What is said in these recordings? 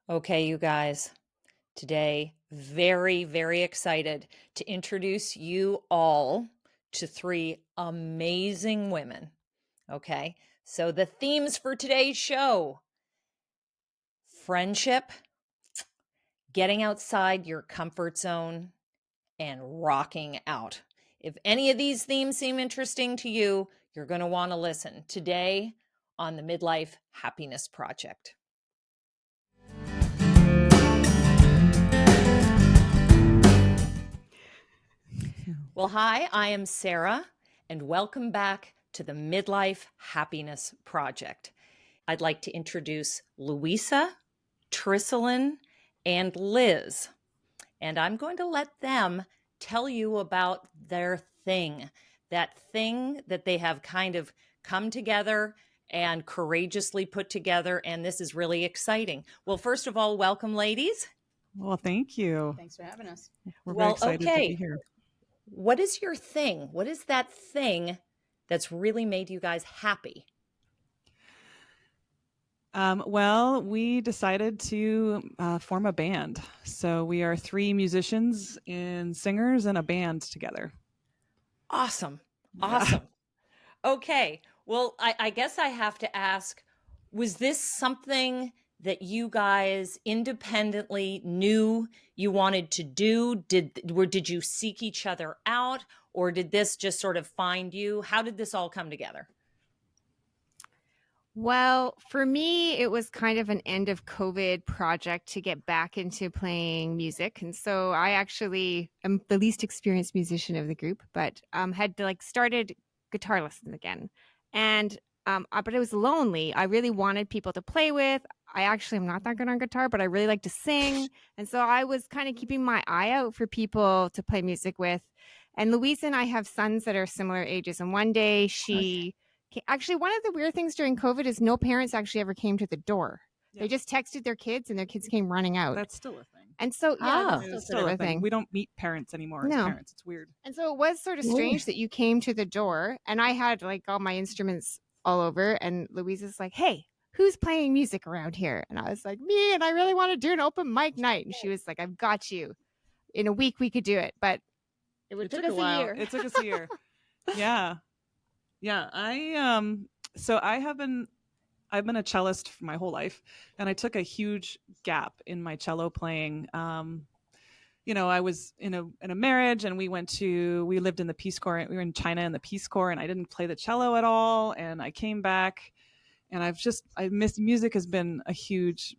Okay, you guys, today, very, very excited to introduce you all to three amazing women. Okay, so the themes for today's show: friendship, getting outside your comfort zone, and rocking out. If any of these themes seem interesting to you, you're going to want to listen today on the Midlife Happiness Project. Well, hi, I am Sarah, and welcome back to the Midlife Happiness Project. I'd like to introduce Louisa, Trisalyn, and Liz, and I'm going to let them tell you about their thing, that thing that they have kind of come together and courageously put together, and this is really exciting. Well, first of all, welcome, ladies. Well, thank you. Thanks for having us. We're very excited to be Okay. here. What is your thing? What is that thing that's really made you guys happy? Well, we decided to form a band. So we are three musicians and singers in a band together. Awesome. Yeah. Awesome. Okay. Well, I guess I have to ask, was this something that you guys independently knew you wanted to do? Did you seek each other out, or did this just sort of find you? How did this all come together? Well, for me, it was kind of an end of COVID project to get back into playing music. And so I actually am the least experienced musician of the group, but had started guitar lessons again. And but it was lonely. I really wanted people to play with. I actually am not that good on guitar, but I really like to sing. And so I was kind of keeping my eye out for people to play music with. And Louisa and I have sons that are similar ages. And one day actually, one of the weird things during COVID is no parents actually ever came to the door. Yeah. They just texted their kids and their kids came running out. That's still a thing. And so, Ah. that's Still a thing. We don't meet parents anymore as No. parents. It's weird. And so it was sort of strange that you came to the door and I had like all my instruments all over. And Louisa's like, hey, who's playing music around here? And I was like, me, and I really want to do an open mic night. And she was like, I've got you. In a week, we could do it. But it took us a while. a year. It took us a year. Yeah. Yeah. I've been a cellist for my whole life, and I took a huge gap in my cello playing. I was in a marriage, and we lived in the Peace Corps. We were in China in the Peace Corps, and I didn't play the cello at all. And I came back, and I missed music. Has been a huge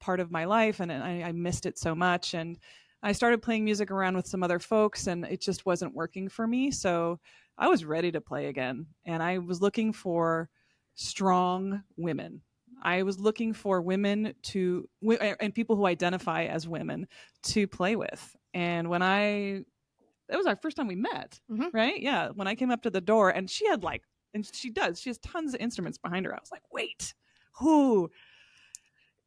part of my life, and I missed it so much. And I started playing music around with some other folks, and it just wasn't working for me. So I was ready to play again, and I was looking for strong women. I was looking for women and people who identify as women to play with. And that was our first time we met, right? Yeah. When I came up to the door, and she has tons of instruments behind her. I was like, wait, who?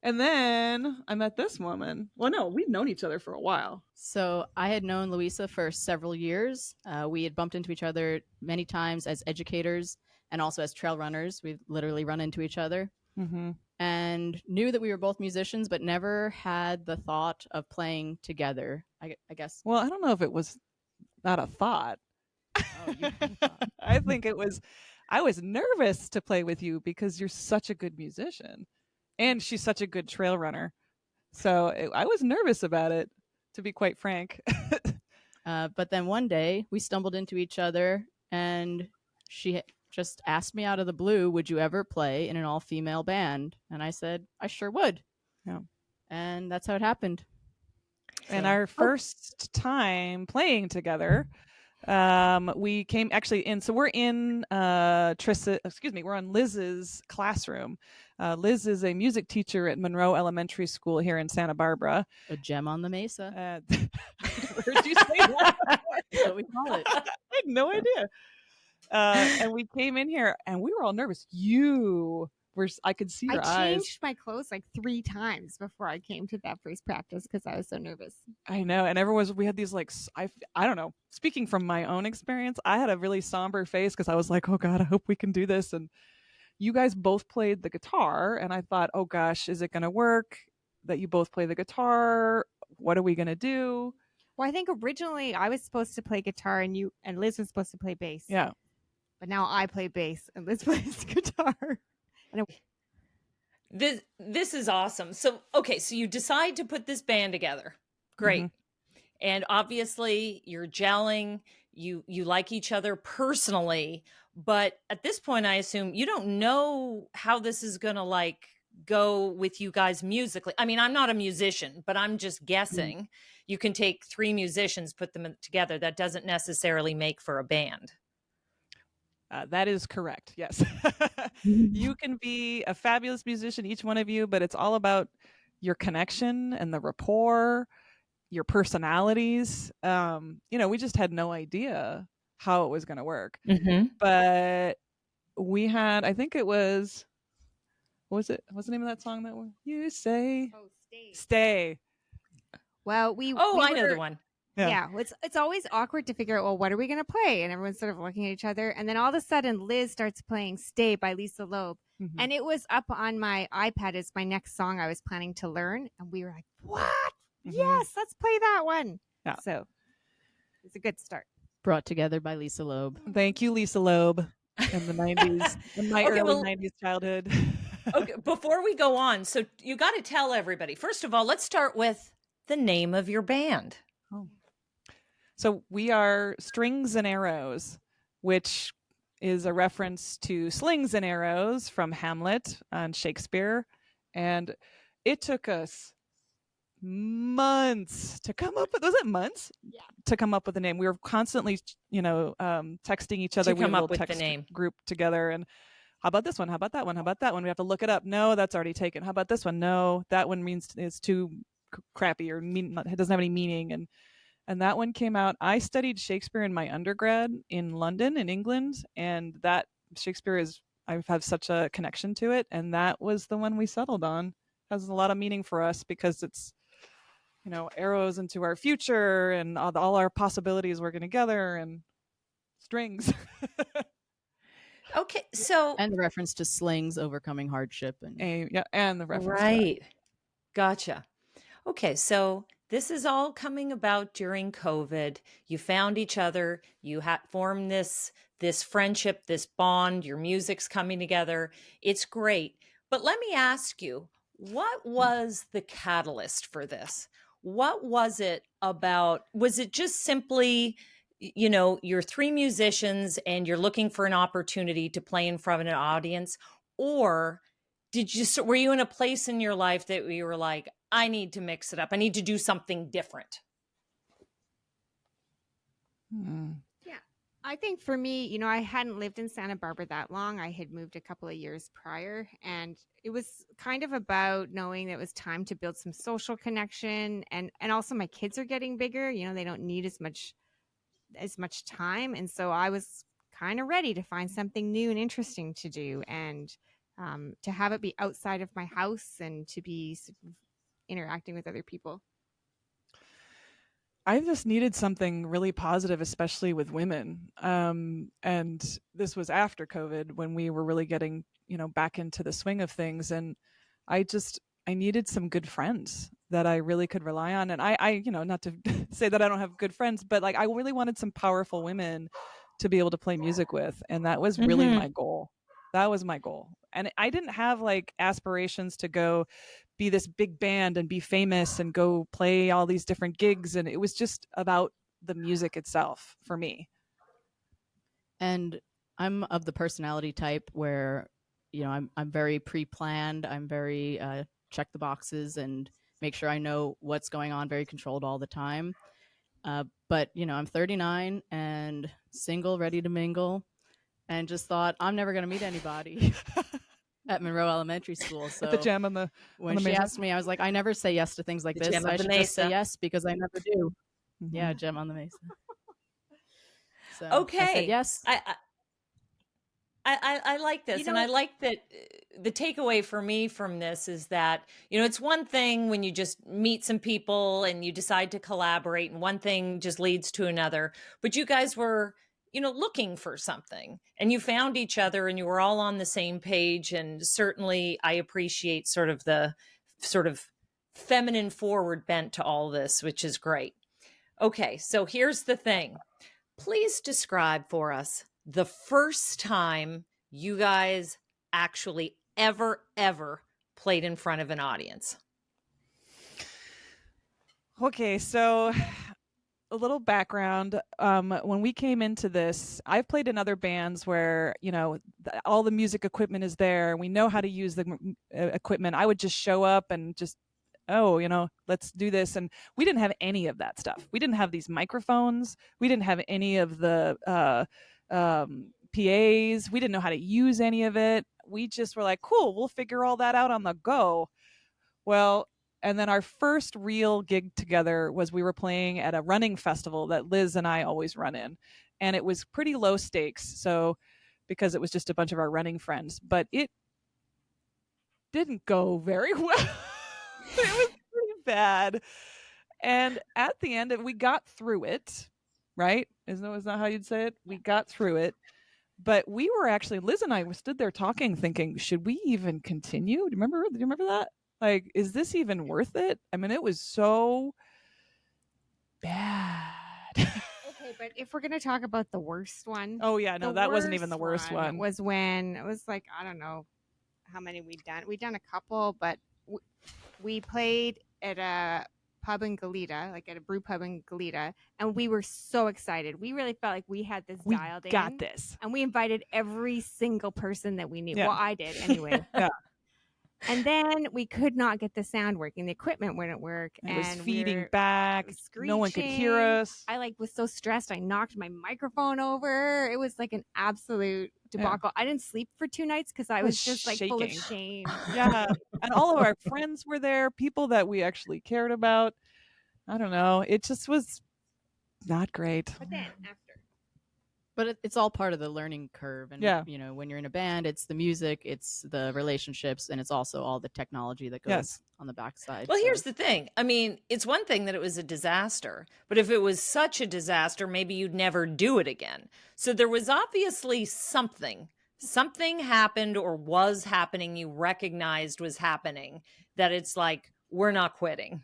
And then I met this woman. Well, no, we've known each other for a while. So I had known Louisa for several years. We had bumped into each other many times as educators and also as trail runners. We've literally run into each other and knew that we were both musicians, but never had the thought of playing together, I guess. Well, I don't know if it was not a thought. Oh, you thought. I think I was nervous to play with you because you're such a good musician. And she's such a good trail runner. So I was nervous about it, to be quite frank. But then one day we stumbled into each other, and she just asked me out of the blue, would you ever play in an all-female band? And I said, I sure would. Yeah. And that's how it happened. And our first time playing together, we came actually in. So we're in we're on Liz's classroom. Liz is a music teacher at Monroe Elementary School here in Santa Barbara. A gem on the mesa. Where'd you say that? That's what we call it. I had no idea. And we came in here, and we were all nervous. I could see your eyes. I changed my clothes like 3 times before I came to that first practice because I was so nervous. I know. And we had these I don't know, speaking from my own experience, I had a really somber face because I was like, oh God, I hope we can do this. And you guys both played the guitar, and I thought, oh gosh, is it going to work? that you both play the guitar? What are we going to do? Well, I think originally I was supposed to play guitar and Liz was supposed to play bass. Yeah. But now I play bass and Liz plays guitar. This is awesome. So, okay, so you decide to put this band together. Great. And obviously you're gelling, you like each other personally, but at this point I assume you don't know how this is going to like go with you guys musically. I mean, I'm not a musician, but I'm just guessing. You can take 3 musicians, put them together. That doesn't necessarily make for a band. That is correct. Yes. You can be a fabulous musician, each one of you, but it's all about your connection and the rapport, your personalities. We just had no idea how it was going to work. But we had, I think it was, what's the name of that song that one? You say, stay. Well, I know the one. Yeah. It's always awkward to figure out, well, what are we going to play? And everyone's sort of looking at each other. And then all of a sudden, Liz starts playing Stay by Lisa Loeb. And it was up on my iPad as my next song I was planning to learn. And we were like, what? Yes, let's play that one. Yeah. So it's a good start. Brought together by Lisa Loeb. Thank you, Lisa Loeb, in the 90s, in my early 90s childhood. Okay, before we go on, so you got to tell everybody. First of all, let's start with the name of your band. So we are Strings and Arrows, which is a reference to slings and arrows from Hamlet and Shakespeare. And it took us months to come up with, was it months? Yeah. To come up with a name. We were constantly, texting each other. To come up with text the name. Group together. And how about this one? How about that one? How about that one? We have to look it up. No, that's already taken. How about this one? No, that one is too crappy or it doesn't have any meaning. And that one came out. I studied Shakespeare in my undergrad in London, in England, and that Shakespeare I have such a connection to it, and that was the one we settled on. It has a lot of meaning for us because it's, arrows into our future and all our possibilities working together and strings. Okay, so and the reference to slings overcoming hardship and the reference. Right, gotcha. Okay, so this is all coming about during COVID. You found each other. You formed this friendship, this bond. Your music's coming together. It's great. But let me ask you, what was the catalyst for this? What was it about? Was it just simply, you're 3 musicians and you're looking for an opportunity to play in front of an audience? Or were you in a place in your life that you were like, I need to mix it up. I need to do something different? Yeah. I think for me, I hadn't lived in Santa Barbara that long. I had moved a couple of years prior, and it was kind of about knowing that it was time to build some social connection. And also my kids are getting bigger. They don't need as much time. And so I was kind of ready to find something new and interesting to do. And to have it be outside of my house and to be sort of interacting with other people. I just needed something really positive, especially with women. And this was after COVID when we were really getting, back into the swing of things. And I needed some good friends that I really could rely on. And I not to say that I don't have good friends, but like I really wanted some powerful women to be able to play music with. And that was really my goal. That was my goal. And I didn't have like aspirations to go be this big band and be famous and go play all these different gigs. And it was just about the music itself for me. And I'm of the personality type where, I'm very pre-planned. I'm very check the boxes and make sure I know what's going on, very controlled all the time. But, I'm 39 and single, ready to mingle, and just thought I'm never going to meet anybody. At Monroe Elementary School. So at the gym when she asked me, I was like, I never say yes to things like this. I should just say yes because I never do. Yeah, gym on the Mesa. So okay. I said yes. I like this. And I like that the takeaway for me from this is that, it's one thing when you just meet some people and you decide to collaborate and one thing just leads to another. But you guys were looking for something and you found each other and you were all on the same page. And certainly I appreciate sort of feminine forward bent to all this, which is great. Okay, so here's the thing. Please describe for us the first time you guys actually ever played in front of an audience. Okay, so a little background. When we came into this, I've played in other bands where, all the music equipment is there. We know how to use the equipment. I would just show up and just, let's do this. And we didn't have any of that stuff. We didn't have these microphones. We didn't have any of the PAs. We didn't know how to use any of it. We just were like, cool, we'll figure all that out on the go. Well, and then our first real gig together was we were playing at a running festival that Liz and I always run in. And it was pretty low stakes. So because it was just a bunch of our running friends, but it didn't go very well. It was pretty bad. And at the end, we got through it, right? Isn't that how you'd say it? We got through it. But we were actually, Liz and I stood there talking, thinking, should we even continue? Do you remember that? Like, is this even worth it? I mean, it was so bad. Okay, but if we're going to talk about the worst one. Oh, yeah, no, that wasn't even the worst one. Was when it was like, I don't know how many we'd done. We'd done a couple, but we played at a pub in Goleta, like at a brew pub in Goleta, and we were so excited. We really felt like we had this dialed in. We got this. And we invited every single person that we knew. Yeah. Well, I did anyway. Yeah. And then we could not get the sound working. The equipment wouldn't work. It was and feeding back. Screeching. No one could hear us. I was so stressed. I knocked my microphone over. It was like an absolute debacle. Yeah. I didn't sleep for 2 nights because I was just like full of shame. Yeah. And all of our friends were there, people that we actually cared about. I don't know. It just was not great. But then after. But it's all part of the learning curve. And, when you're in a band, it's the music, it's the relationships, and it's also all the technology that goes on the backside. Well, here's the thing. I mean, it's one thing that it was a disaster, but if it was such a disaster, maybe you'd never do it again. So there was obviously something happened or was happening you recognized was happening that it's like, we're not quitting.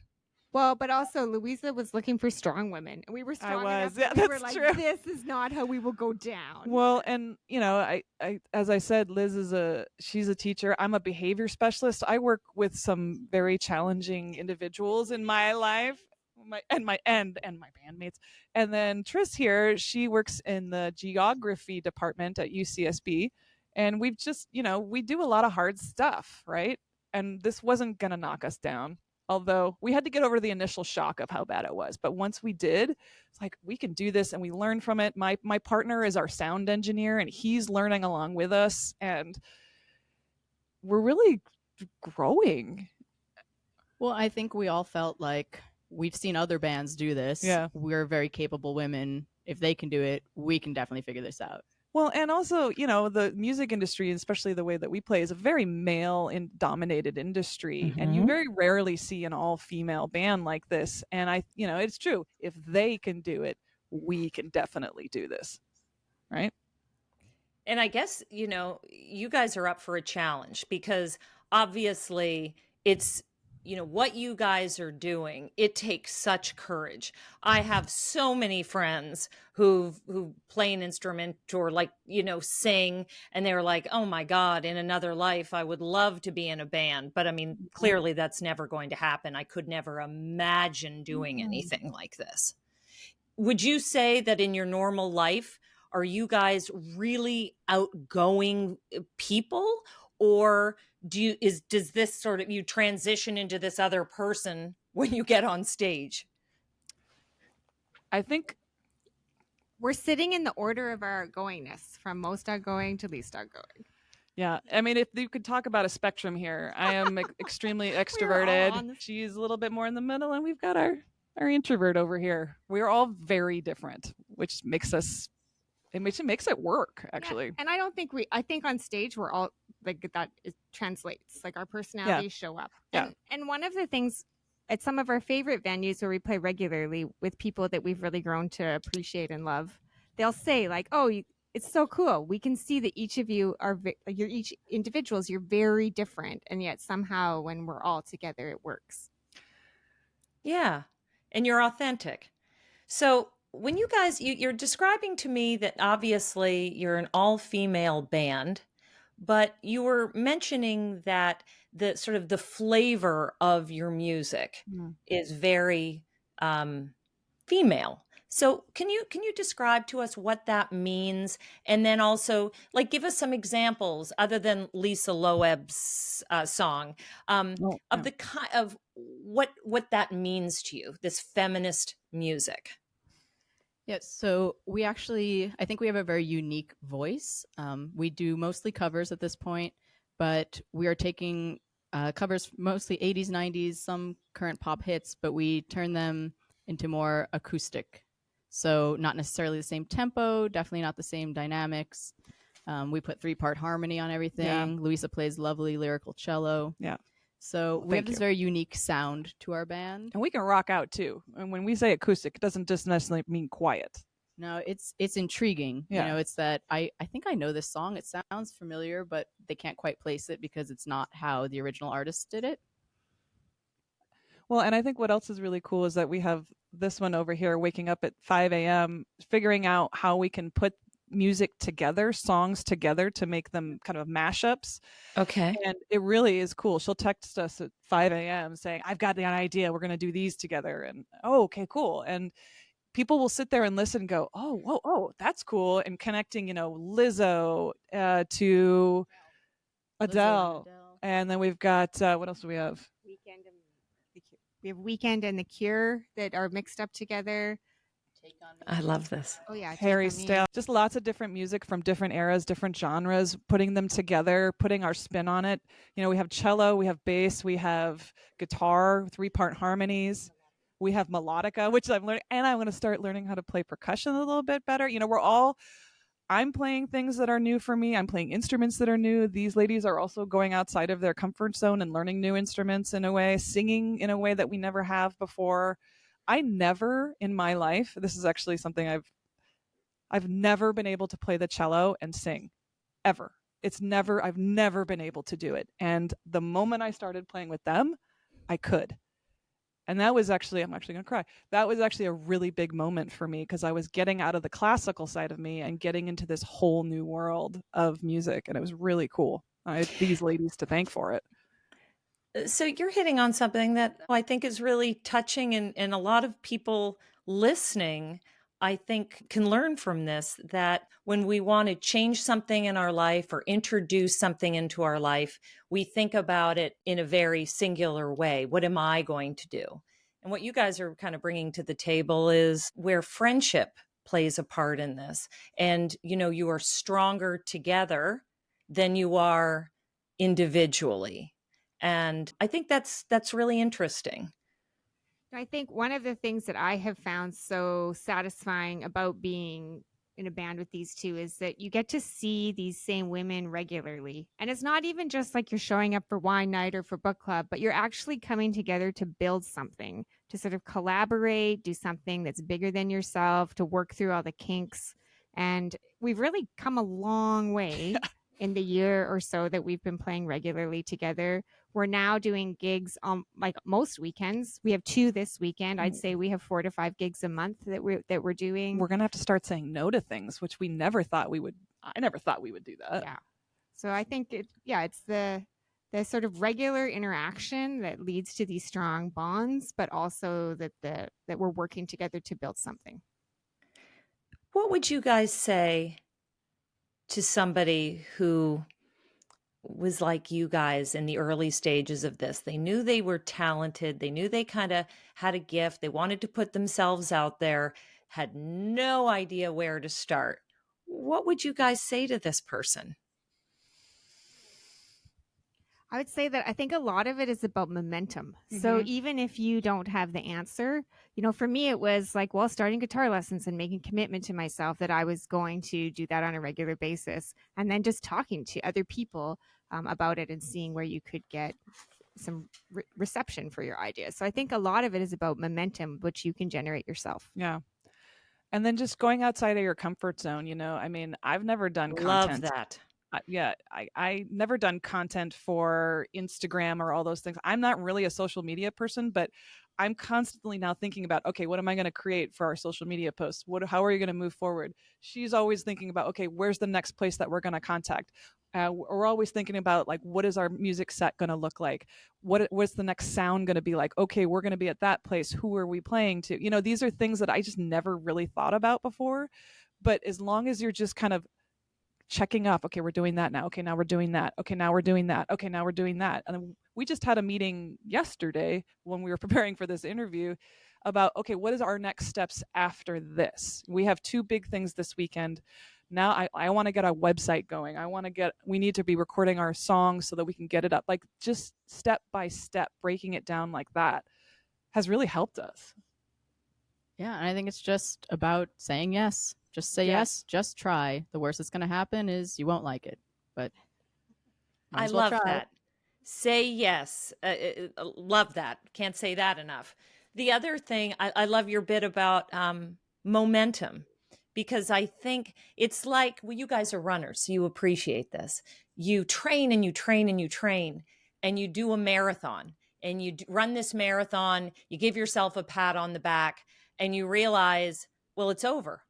Well, but also Louisa was looking for strong women, and we were strong enough. Yeah, we that's were like, true. this is not how we will go down. Well, and I as I said, Liz she's a teacher. I'm a behavior specialist. I work with some very challenging individuals in my life, my bandmates. And then Tris here, she works in the geography department at UCSB, and we've just, we do a lot of hard stuff, right? And this wasn't gonna knock us down. Although we had to get over the initial shock of how bad it was. But once we did, it's like, we can do this, and we learn from it. My partner is our sound engineer, and he's learning along with us. And we're really growing. Well, I think we all felt like we've seen other bands do this. Yeah. We're very capable women. If they can do it, we can definitely figure this out. Well, and also, the music industry, especially the way that we play, is a very male-dominated industry, Mm-hmm. and you very rarely see an all-female band like this. And it's true. If they can do it, we can definitely do this, right? And I guess, you guys are up for a challenge because obviously it's, what you guys are doing, it takes such courage. I have so many friends who play an instrument or sing, and they're like, oh my God, in another life, I would love to be in a band. But I mean, clearly that's never going to happen. I could never imagine doing anything like this. Would you say that in your normal life, are you guys really outgoing people, or does this sort of, you transition into this other person when you get on stage? I think we're sitting in the order of our outgoingness, from most outgoing to least outgoing. Yeah, I mean, if you could talk about a spectrum here, I am extremely extroverted. She's a little bit more in the middle, and we've got our introvert over here. We're all very different, which makes it work, actually. Yeah. And I don't think I think on stage we're all like that. It translates, like our personalities show up. Yeah. And one of the things at some of our favorite venues where we play regularly with people that we've really grown to appreciate and love, they'll say like, oh, it's so cool. We can see that each of you you're each individuals. You're very different. And yet somehow when we're all together, it works. Yeah. And you're authentic. So when you guys, you're describing to me that obviously you're an all-female band, but you were mentioning that the sort of the flavor of your music Mm. is very female. So can you describe to us what that means, and then also like give us some examples other than Lisa Loeb's song Oh, of yeah. the kind of what that means to you, this feminist music. Yes, so we actually, I think we have a very unique voice. We do mostly covers at this point, but we are taking covers mostly 80s, 90s, some current pop hits, but we turn them into more acoustic. So, not necessarily the same tempo, definitely not the same dynamics. We put 3-part harmony on everything. Louisa plays lovely lyrical cello. Yeah. So, Well, we have thank this you. very unique sound to our band. And we can rock out too. And when we say acoustic, it doesn't just necessarily mean quiet. No, it's intriguing. Yeah. You know, it's that I think I know this song. It sounds familiar, but they can't quite place it because it's not how the original artist did it. Well, and I think what else is really cool is that we have this one over here waking up at 5 a.m., figuring out how we can put music together, songs together to make them kind of mashups. Okay. And it really is cool. She'll text us at 5 a.m. saying, I've got an idea. We're going to do these together. And, oh, okay, cool. And people will sit there and listen and go, oh, whoa, oh, that's cool. And connecting, Lizzo to Adele. And then we've got, what else do we have? We have Weekend and The Cure that are mixed up together. I love this. Oh yeah, Harry Styles. Just lots of different music from different eras, different genres, putting them together, putting our spin on it. We have cello, we have bass, we have guitar, 3-part harmonies. We have melodica, which I'm learning, and I'm going to start learning how to play percussion a little bit better. I'm playing things that are new for me. I'm playing instruments that are new. These ladies are also going outside of their comfort zone and learning new instruments in a way, singing in a way that we never have before. I never in my life, this is actually something I've never been able to play the cello and sing ever. I've never been able to do it. And the moment I started playing with them, I could. And that was actually, I'm actually going to cry. That was actually a really big moment for me because I was getting out of the classical side of me and getting into this whole new world of music. And it was really cool. I had these ladies to thank for it. So you're hitting on something that I think is really touching, and a lot of people listening, I think, can learn from this, that when we want to change something in our life or introduce something into our life, we think about it in a very singular way. What am I going to do? And what you guys are kind of bringing to the table is where friendship plays a part in this. And, you are stronger together than you are individually. And I think that's really interesting. I think one of the things that I have found so satisfying about being in a band with these two is that you get to see these same women regularly. And it's not even just like you're showing up for wine night or for book club, but you're actually coming together to build something, to sort of collaborate, do something that's bigger than yourself, to work through all the kinks. And we've really come a long way in the year or so that we've been playing regularly together. We're now doing gigs on like most weekends. We have 2 this weekend. I'd say we have 4 to 5 gigs a month that we're doing. We're gonna have to start saying no to things, which we never thought we would. I never thought we would do that. Yeah. So I think it's the sort of regular interaction that leads to these strong bonds, but also that we're working together to build something. What would you guys say to somebody who was like you guys in the early stages of this? They knew they were talented. They knew they kind of had a gift. They wanted to put themselves out there, had no idea where to start. What would you guys say to this person? I would say that I think a lot of it is about momentum. So even if you don't have the answer, for me, it was like, well, starting guitar lessons and making commitment to myself that I was going to do that on a regular basis. And then just talking to other people about it and seeing where you could get some reception for your ideas. So I think a lot of it is about momentum, which you can generate yourself. Yeah. And then just going outside of your comfort zone, I mean, I've never done content. Love that. I never done content for Instagram or all those things. I'm not really a social media person, but I'm constantly now thinking about, okay, what am I going to create for our social media posts? How are you going to move forward? She's always thinking about, okay, where's the next place that we're going to contact? We're always thinking about, like, what is our music set going to look like? What's the next sound going to be like? Okay, we're going to be at that place. Who are we playing to? You know, these are things that I just never really thought about before. But as long as you're just kind of checking off, okay, we're doing that now. Okay, now we're doing that. Okay, now we're doing that. Okay, now we're doing that. And we just had a meeting yesterday when we were preparing for this interview about, okay, what is our next steps after this? We have 2 big things this weekend. Now I want to get our website going. We need to be recording our songs so that we can get it up. Like, just step by step, breaking it down like that has really helped us. Yeah, and I think it's just about saying yes. Just say yes. Just try. The worst that's going to happen is you won't like it, but I love that. Say yes. Love that. Can't say that enough. The other thing, I love your bit about momentum, because I think it's like, well, you guys are runners, so you appreciate this. You train and you train and you train, and you do a marathon, and you run this marathon, you give yourself a pat on the back, and you realize, well, it's over.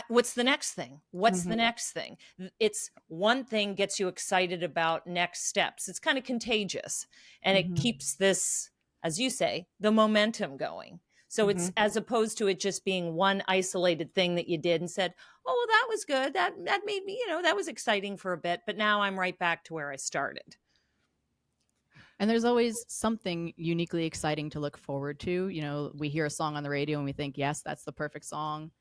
What's the next thing? What's the next thing? It's one thing gets you excited about next steps. It's kind of contagious, and it keeps this, as you say, the momentum going. So it's, as opposed to it just being one isolated thing that you did and said, oh, well, that was good. That made me, that was exciting for a bit, but now I'm right back to where I started. And there's always something uniquely exciting to look forward to. You know, we hear a song on the radio and we think, yes, that's the perfect song.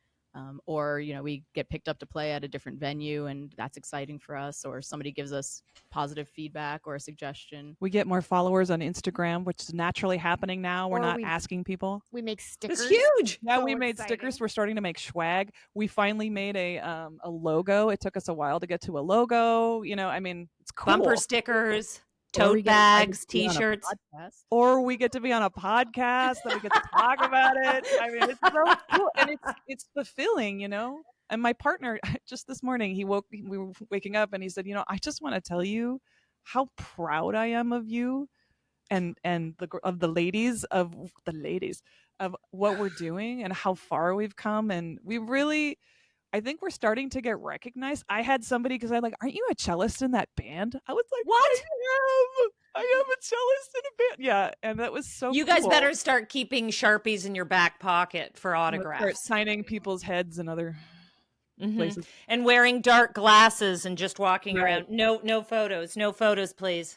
Or, we get picked up to play at a different venue and that's exciting for us. Or somebody gives us positive feedback or a suggestion. We get more followers on Instagram, which is naturally happening now. We're not asking people. We make stickers. It's huge. Yeah, so we made stickers. We're starting to make swag. We finally made a logo. It took us a while to get to a logo. It's cool. Bumper stickers. Tote bags, T-shirts, or we get to be on a podcast that we get to talk about it. It's so cool, and it's fulfilling, And my partner, just this morning, we were waking up, and he said, I just want to tell you how proud I am of you, and the ladies of what we're doing and how far we've come, and we really. I think we're starting to get recognized. I had somebody, because I'm like, aren't you a cellist in that band? I was like, what? I am a cellist in a band. Yeah, and that was so You guys better start keeping Sharpies in your back pocket for autographs. Start signing people's heads and other places. And wearing dark glasses and just walking around. No photos, please.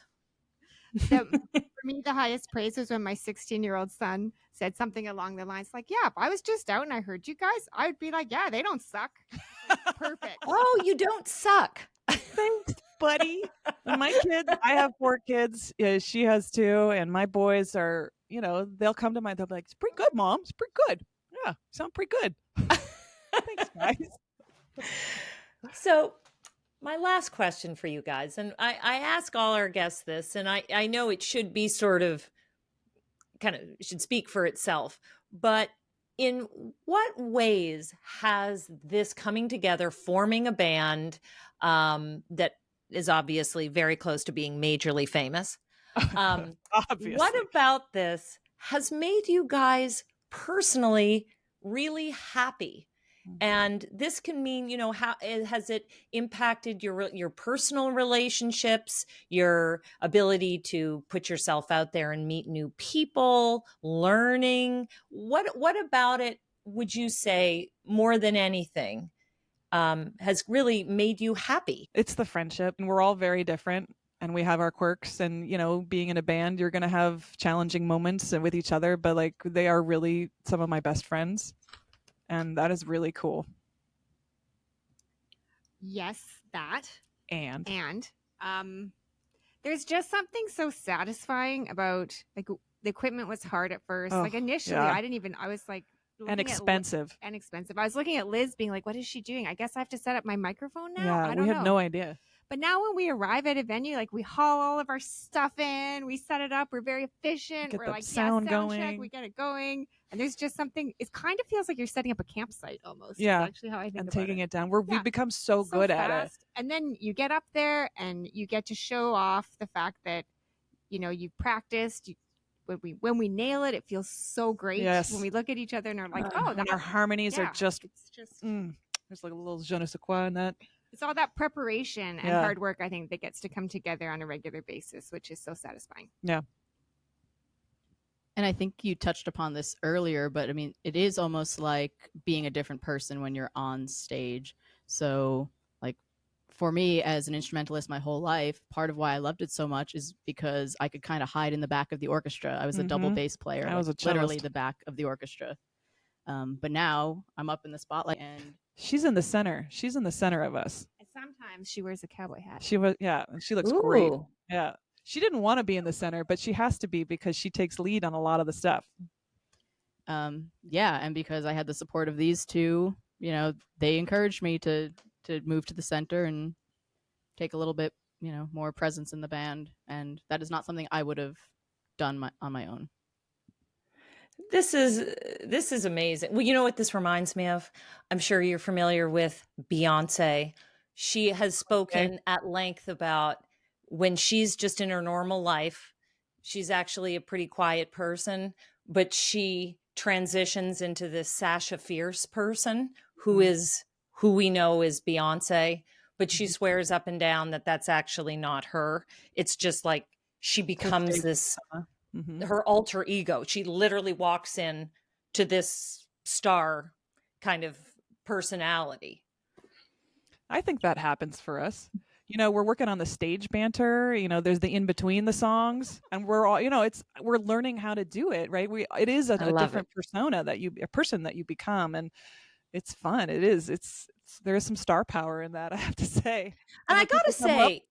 For me, the highest praise was when my 16-year-old son said something along the lines like, yeah, if I was just out and I heard you guys, I would be like, yeah, they don't suck. Perfect. Oh, you don't suck. Thanks, buddy. My kids, I have 4 kids. She has 2. And my boys are, they'll come to they'll be like, it's pretty good, Mom. It's pretty good. Yeah, you sound pretty good. Thanks, guys. So my last question for you guys, and I ask all our guests this, and I know it should be sort of should speak for itself, but in what ways has this coming together, forming a band that is obviously very close to being majorly famous, obviously. What about this has made you guys personally really happy? And this can mean, how has it impacted your personal relationships, your ability to put yourself out there and meet new people, learning? What about it would you say more than anything has really made you happy? It's the friendship, and we're all very different. And we have our quirks, and being in a band, you're going to have challenging moments with each other, but they are really some of my best friends. And that is really cool. Yes, that. And there's just something so satisfying about, the equipment was hard at first. Initially, yeah. I was like, and expensive. I was looking at Liz being like, what is she doing? I guess I have to set up my microphone now. Yeah, I don't we know. had no idea. But now when we arrive at a venue, we haul all of our stuff in, we set it up, we're very efficient. We're like, sound going. check, we get it going. And there's just something, it kind of feels like you're setting up a campsite almost. Yeah. That's actually how I think and about taking it. it down. We've become so good fast. at it. And then you get up there and you get to show off the fact that, you've practiced, when we nail it, it feels so great. Yes. When we look at each other and are like, oh, and our harmonies are just, it's just there's like a little je ne sais quoi in that. it's all that preparation and hard work, I think, that gets to come together on a regular basis, which is so satisfying. Yeah. And I think you touched upon this earlier, but I mean, it is almost like being a different person when you're on stage. So, like, for me as an instrumentalist my whole life, part of why I loved it so much is because I could kind of hide in the back of the orchestra. I was a double bass player. I was literally the back of the orchestra. But now I'm up in the spotlight, and she's in the center. She's in the center of us. And sometimes she wears a cowboy hat. She was, and she looks great. Yeah. She didn't want to be in the center, but she has to be because she takes lead on a lot of the stuff. And because I had the support of these two, they encouraged me to move to the center and take a little bit, more presence in the band. And that is not something I would have done on my own. This is amazing. Well, you know what this reminds me of? I'm sure you're familiar with Beyonce. She has spoken at length about when she's just in her normal life, she's actually a pretty quiet person, but she transitions into this Sasha Fierce person who we know is Beyonce, but she swears up and down that that's actually not her. It's just like she becomes this, her alter ego. She literally walks in to this star kind of personality. I think that happens for us. We're working on the stage banter, there's the in between the songs, and we're all, we're learning how to do it, right? It is a different persona a person that you become, and it's fun. It is. There is some star power in that, I have to say. And I gotta say,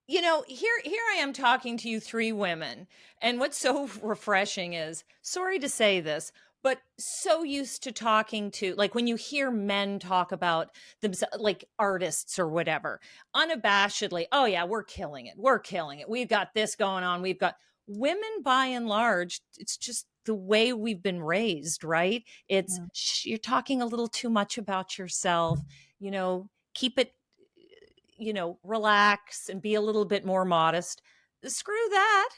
here I am talking to you three women, and what's so refreshing is, sorry to say this, but so used to talking to, like, when you hear men talk about themselves, like artists or whatever, unabashedly, oh yeah, we're killing it. We've got this going on. We've got women, by and large, it's just the way we've been raised, right? It's you're talking a little too much about yourself, keep it, relax and be a little bit more modest. Screw that.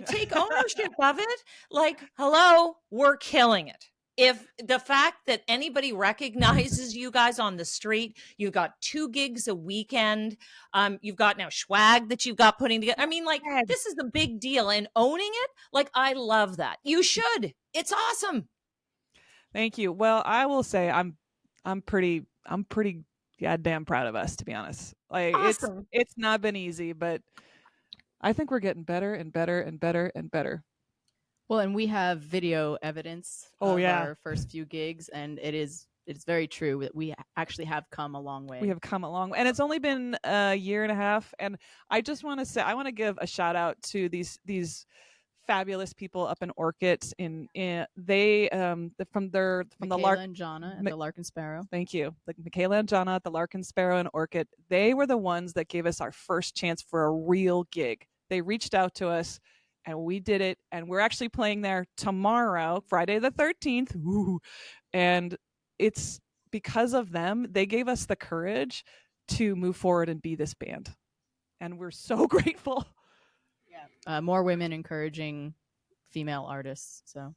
Take ownership of it. Like, hello, we're killing it. If the fact that anybody recognizes you guys on the street, you've got 2 gigs a weekend, you've got now swag that you've got putting together. I mean, like, this is the big deal, and owning it, like, I love that. You should. It's awesome. Thank you. Well, I will say I'm pretty goddamn proud of us, to be honest. Like, awesome. It's not been easy, but I think we're getting better and better and better and better. Well, and we have video evidence of our first few gigs, and it's very true that we actually have come a long way. We have come a long way, and it's only been a year and a half. And I just want to say, I want to give a shout out to these fabulous people up in Orchid. From the Michaela and Jonna at the Lark and Sparrow. Thank you, like Michaela and Jonna at the Lark and Sparrow and Orchid. They were the ones that gave us our first chance for a real gig. They reached out to us, and we did it. And we're actually playing there tomorrow, Friday the 13th. Ooh. And it's because of them. They gave us the courage to move forward and be this band, and we're so grateful. More women encouraging female artists. So,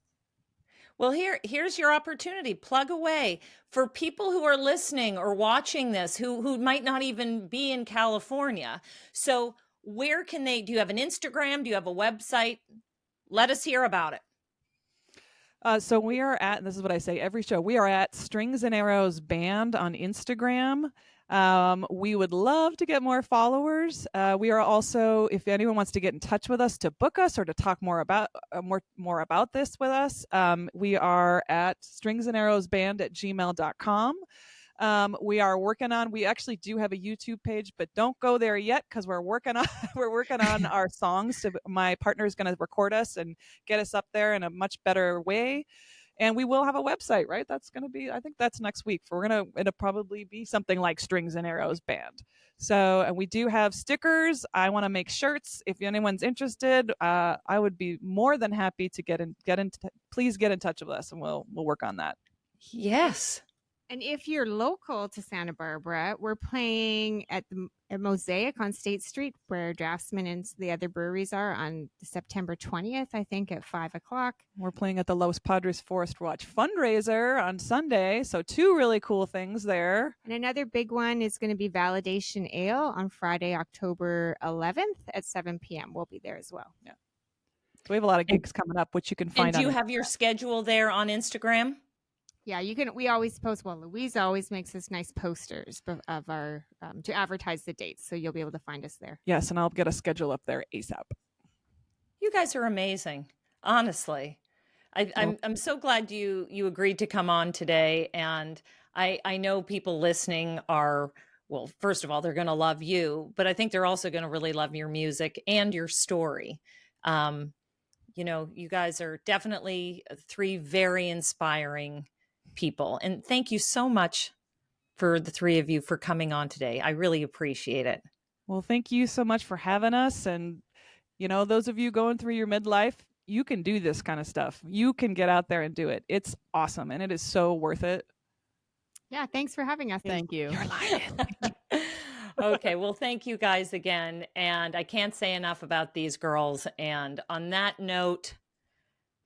well, here's your opportunity. Plug away for people who are listening or watching this who might not even be in California. So where can do you have an Instagram? Do you have a website? Let us hear about it. So we are at, and this is what I say every show, we are at Strings and Arrows Band on Instagram. We would love to get more followers. We are also, if anyone wants to get in touch with us to book us or to talk more about this with us, we are at stringsandarrowsband@gmail.com. We actually do have a YouTube page, but don't go there yet because we're working on our songs. So my partner is going to record us and get us up there in a much better way. And we will have a website, right? That's going to be, I think that's next week. It'll probably be something like Strings and Arrows Band. So, and we do have stickers. I want to make shirts. If anyone's interested, I would be more than happy to please get in touch with us, and we'll work on that. Yes. And if you're local to Santa Barbara, we're playing at Mosaic on State Street, where Draftsman and the other breweries are, on September 20th, I think, at 5 o'clock. We're playing at the Los Padres Forest Watch fundraiser on Sunday. So 2 really cool things there. And another big one is going to be Validation Ale on Friday, October 11th at 7 p.m. We'll be there as well. Yeah. So we have a lot of gigs coming up, which you can find. And do you have your schedule there on Instagram? Yeah, you can. We always post. Well, Louisa always makes us nice posters of our to advertise the dates, so you'll be able to find us there. Yes, and I'll get a schedule up there ASAP. You guys are amazing, honestly. I'm so glad you agreed to come on today, and I know people listening are, well, first of all, they're going to love you, but I think they're also going to really love your music and your story. You guys are definitely 3 very inspiring people. And thank you so much for the 3 of you for coming on today. I really appreciate it. Well, thank you so much for having us. And, those of you going through your midlife, you can do this kind of stuff. You can get out there and do it. It's awesome. And it is so worth it. Yeah. Thanks for having us. Thank you. You're lying. Okay. Well, thank you guys again. And I can't say enough about these girls. And on that note,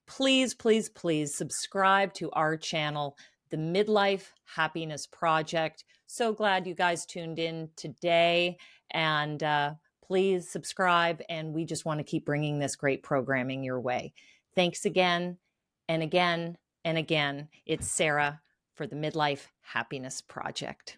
please, please, please subscribe to our channel, the Midlife Happiness Project. So glad you guys tuned in today, and please subscribe. And we just want to keep bringing this great programming your way. Thanks again and again and again. It's Sarah for the Midlife Happiness Project.